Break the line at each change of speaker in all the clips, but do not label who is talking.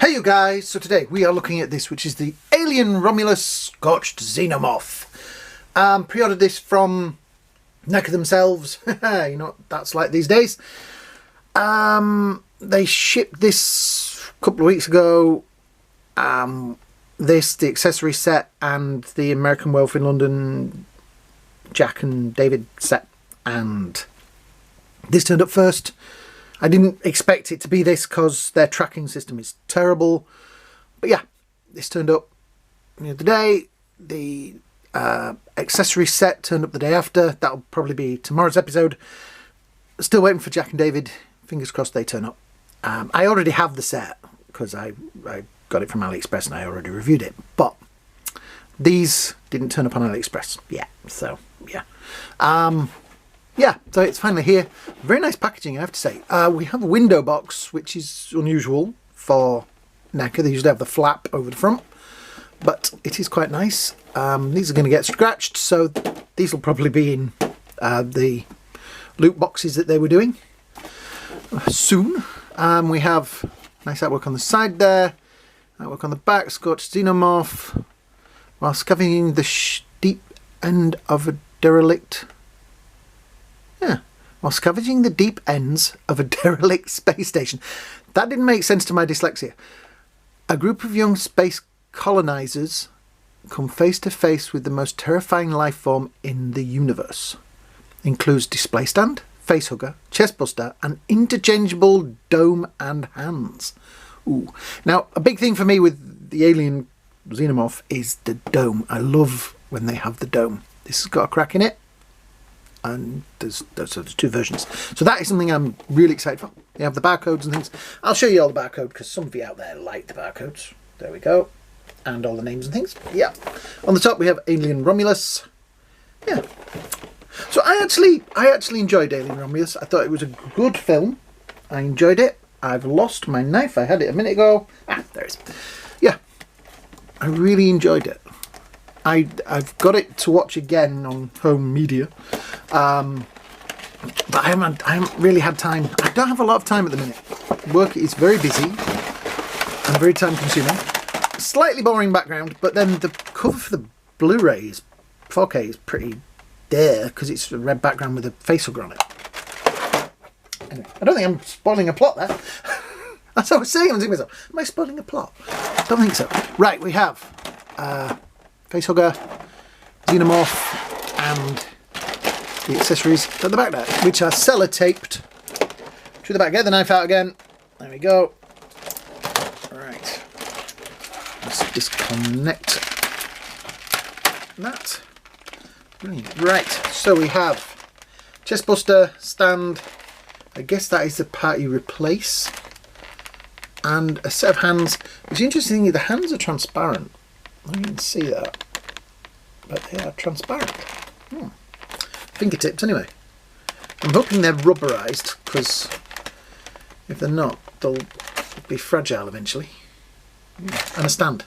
Hey you guys, so today we are looking at this, which is the Alien Romulus Scorched Xenomorph. Pre-ordered this from Neca themselves. You know, that's like these days. They shipped this a couple of weeks ago. The accessory set, and the American Werewolf in London Jack and David set, and this turned up first. I didn't expect it to be this because their tracking system is terrible. But yeah, this turned up the other day. The accessory set turned up the day after. That'll probably be tomorrow's episode. Still waiting for Jack and David. Fingers crossed they turn up. I already have the set because I got it from AliExpress and I already reviewed it. But these didn't turn up on AliExpress yet. So yeah. Yeah, so it's finally here. Very nice packaging, I have to say. We have a window box, which is unusual for Neca. They usually have the flap over the front, but it is quite nice. These are going to get scratched, so these will probably be in the loot boxes that they were doing soon. We have nice artwork on the side there, artwork on the back, Scorched Xenomorph, while scavenging the deep end of a derelict... Yeah, while scavenging the deep ends of a derelict space station. That didn't make sense to my dyslexia. A group of young space colonizers come face to face with the most terrifying life form in the universe. Includes display stand, facehugger, chestbuster, and interchangeable dome and hands. Ooh. Now, a big thing for me with the Alien Xenomorph is the dome. I love when they have the dome. This has got a crack in it. And there's two versions, so that is something I'm really excited for. They have the barcodes and things. I'll show you all the barcode because some of you out there like the barcodes. There we go, and all the names and things. Yeah, on the top we have Alien Romulus. Yeah, so I actually enjoyed Alien Romulus. I thought it was a good film. I enjoyed it. I've lost my knife. I had it a minute ago. There it is. Yeah, I really enjoyed it. I've got it to watch again on home media, but I haven't really had time. I don't have a lot of time at the minute. Work is very busy and very time consuming. Slightly boring background, but then the cover for the Blu-ray is 4K is pretty there because it's a red background with a facehugger on it. Anyway, I don't think I'm spoiling a plot there. That's what I was saying. I'm thinking to myself, am I spoiling a plot? Don't think so. Right, we have facehugger, Xenomorph, and the accessories at the back there, which are sellotaped to the back. Get the knife out again. There we go. Right. Let's disconnect that. Brilliant. Right. So we have chestbuster, stand. I guess that is the part you replace. And a set of hands. It's interesting, the hands are transparent. I can see that, but they are transparent. Fingertips anyway. I'm hoping they're rubberized because if they're not, they'll be fragile eventually. And a stand.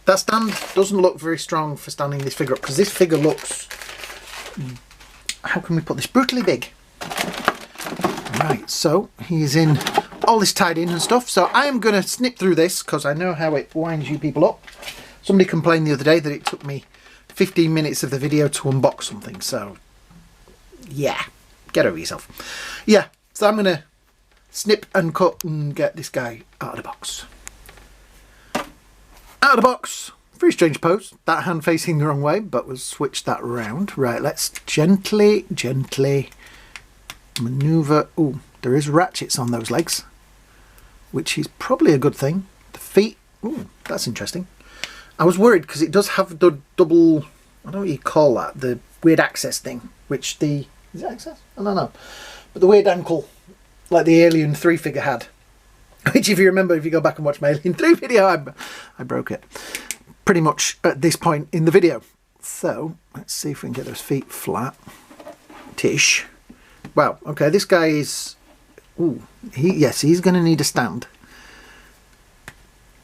That stand doesn't look very strong for standing this figure up because this figure looks, how can we put this, brutally big. Right, so he's in all this tied in and stuff, so I am going to snip through this because I know how it winds you people up. Somebody complained the other day that it took me 15 minutes of the video to unbox something, so yeah, get over yourself. Yeah, so I'm going to snip and cut and get this guy out of the box. Out of the box, very strange pose, that hand facing the wrong way, but we'll switch that around. Right, let's gently manoeuvre. Ooh, there is ratchets on those legs, which is probably a good thing. The feet, ooh, that's interesting. I was worried because it does have the double, I don't know what you call that, the weird access thing, which the, is it access? I don't know. But the weird ankle, like the Alien 3 figure had. Which if you remember, if you go back and watch my Alien 3 video, I broke it. Pretty much at this point in the video. So, let's see if we can get those feet flat. Tish. Wow, okay, this guy is, ooh, yes, he's going to need a stand.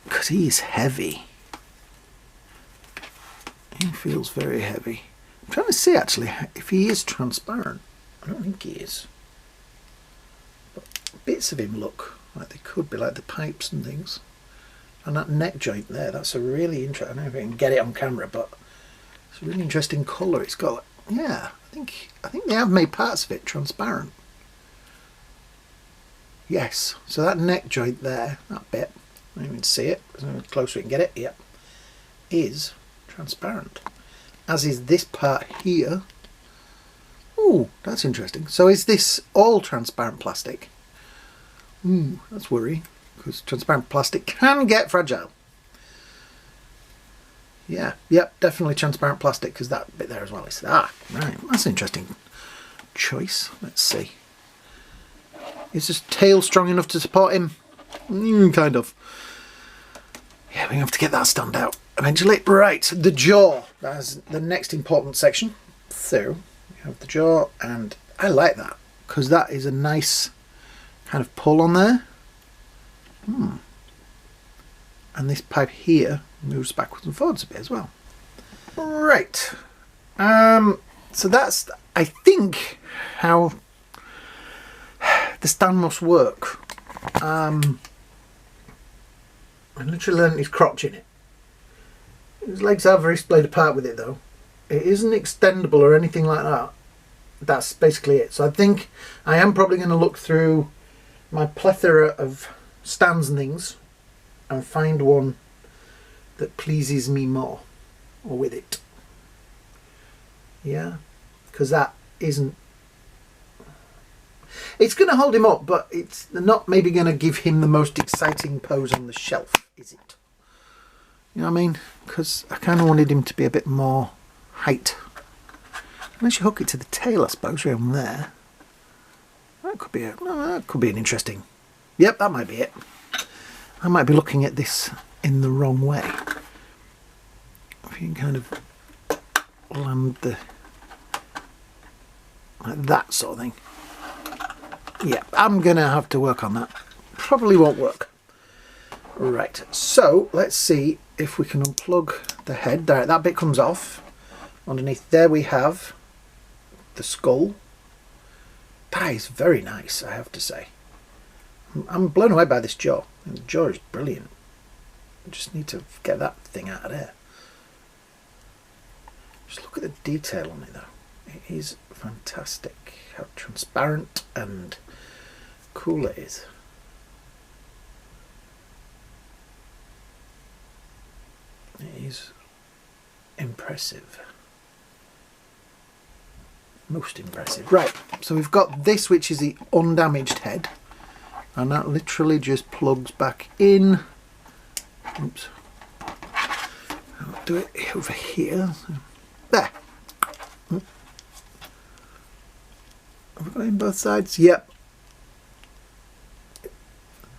Because he is heavy. He feels very heavy. I'm trying to see actually if he is transparent. I don't think he is. But bits of him look like they could be, like the pipes and things. And that neck joint there, that's a really interesting, I don't know if I can get it on camera, but it's a really interesting colour. It's got, yeah, I think they have made parts of it transparent. Yes, so that neck joint there, that bit, I don't even see it, the closer we can get it, yep, is transparent. As is this part here. Ooh, that's interesting. So is this all transparent plastic? Ooh, that's worrying, because transparent plastic can get fragile. Yeah, yep, definitely transparent plastic, because that bit there as well is, right, that's an interesting choice. Let's see. Is his tail strong enough to support him? Kind of. Yeah, we're going to have to get that stunned out eventually. Right, the jaw. That's the next important section. So, we have the jaw, and I like that, because that is a nice kind of pull on there. And this pipe here moves backwards and forwards a bit as well. Right. So that's, I think, how the stand must work. I literally learned his crotch in it. His legs are very splayed apart with it though. It isn't extendable or anything like that. That's basically it. So I think I am probably going to look through my plethora of stands and things and find one that pleases me more, or with it. Yeah, because that isn't, it's going to hold him up, but it's not maybe going to give him the most exciting pose on the shelf, is it? You know what I mean? Because I kind of wanted him to be a bit more height. Unless you hook it to the tail, I suppose, around there. That could be that could be an interesting. Yep, that might be it. I might be looking at this in the wrong way. If you can kind of land the, like that sort of thing. Yeah, I'm gonna have to work on that. Probably won't work. Right, so let's see if we can unplug the head. There, that bit comes off. Underneath there we have the skull. That is very nice, I have to say. I'm blown away by this jaw. The jaw is brilliant. I just need to get that thing out of there. Just look at the detail on it though. It is fantastic how transparent and cool it is. It is impressive. Most impressive. Right, so we've got this, which is the undamaged head, and that literally just plugs back in. Oops. I'll do it over here. There. Have we got it in both sides? Yep.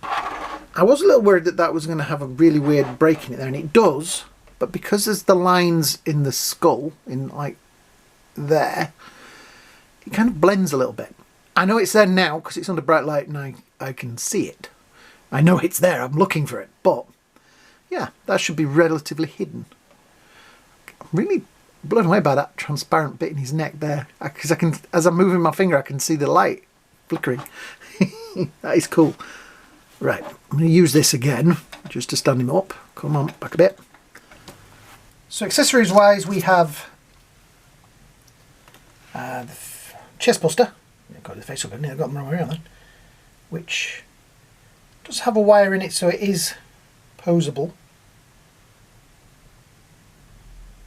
I was a little worried that that was going to have a really weird break in it there, and it does, but because there's the lines in the skull, in like there, it kind of blends a little bit. I know it's there now because it's under bright light and I can see it. I know it's there, I'm looking for it, but yeah, that should be relatively hidden. I'm really blown away by that transparent bit in his neck there, because I can, as I'm moving my finger, I can see the light flickering. That is cool. Right, I'm going to use this again just to stand him up. Come on, back a bit. So accessories wise, we have the chest buster. I've got the face up in there, I've got them wrong around then, which does have a wire in it, so it is posable.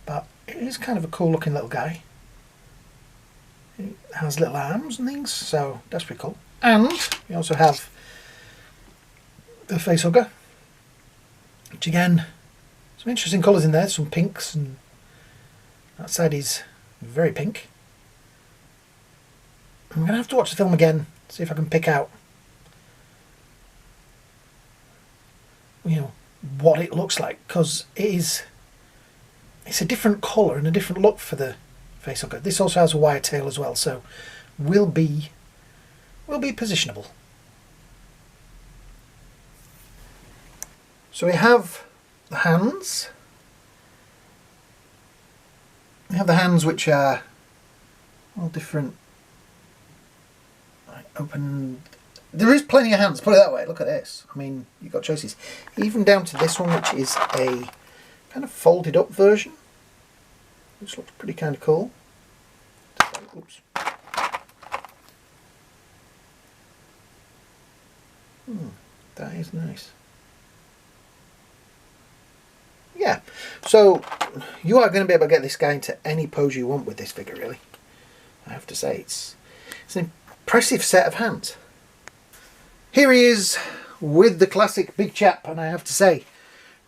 But it is kind of a cool looking little guy. It has little arms and things, so that's pretty cool. And we also have the face hugger, which again, some interesting colours in there, some pinks, and that side is very pink. I'm going to have to watch the film again, see if I can pick out, you know, what it looks like, because it's a different colour and a different look for the face hugger. This also has a wire tail as well, so will be positionable. So we have the hands. We have the hands, which are all different, like open there is plenty of hands, put it that way. Look at this. I mean, you've got choices. Even down to this one, which is a kind of folded up version. Which looks pretty kind of cool. Oops. That is nice. Yeah, so you are going to be able to get this guy into any pose you want with this figure, really. I have to say, it's an impressive set of hands. Here he is with the classic big chap, and I have to say,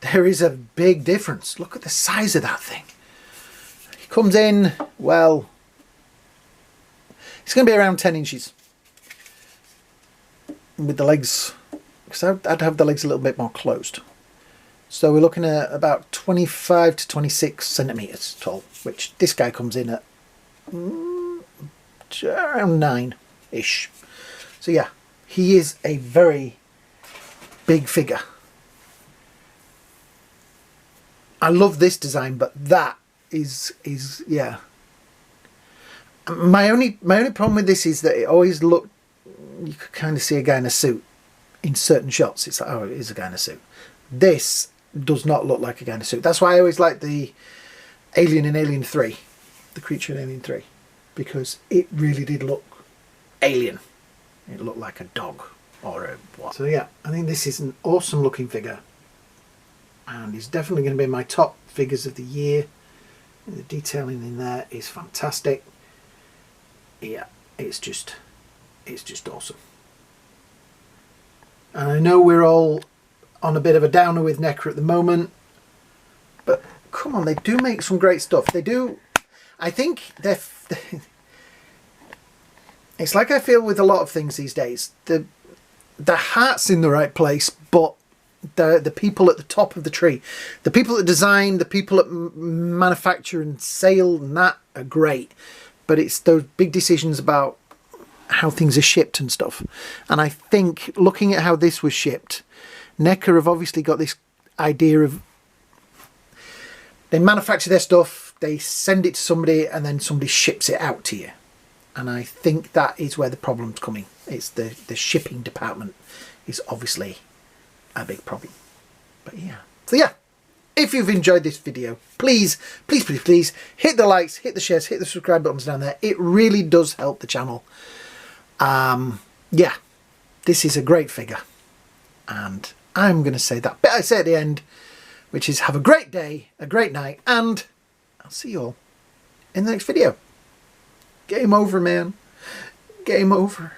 there is a big difference. Look at the size of that thing. He comes in, well, it's going to be around 10 inches with the legs, because I'd have the legs a little bit more closed. So we're looking at about 25 to 26 centimetres tall, which this guy comes in at around 9-ish. So yeah, he is a very big figure. I love this design, but that is yeah. My only problem with this is that it always looked, you could kind of see a guy in a suit in certain shots. It's like, oh, it is a guy in a suit. This does not look like a guy in a suit. That's why I always like the Alien in Alien 3, the creature in Alien 3, because it really did look alien. It looked like a dog or a what. So yeah, I think this is an awesome looking figure, and he's definitely going to be my top figures of the year. The detailing in there is fantastic. Yeah, it's just awesome. And I know we're all on a bit of a downer with Neca at the moment, but come on, they do make some great stuff. They do. I think they're it's like I feel with a lot of things these days, the heart's in the right place, but the people at the top of the tree, the people that design, the people that manufacture and sale and that are great, but it's those big decisions about how things are shipped and stuff. And I think looking at how this was shipped, Neca have obviously got this idea of, they manufacture their stuff, they send it to somebody, and then somebody ships it out to you. And I think that is where the problem's coming. It's the shipping department is obviously a big problem. But yeah. So yeah, if you've enjoyed this video, please hit the likes, hit the shares, hit the subscribe buttons down there. It really does help the channel. Yeah, this is a great figure. And I'm going to say that bit I say at the end, which is have a great day, a great night, and I'll see you all in the next video. Game over, man. Game over.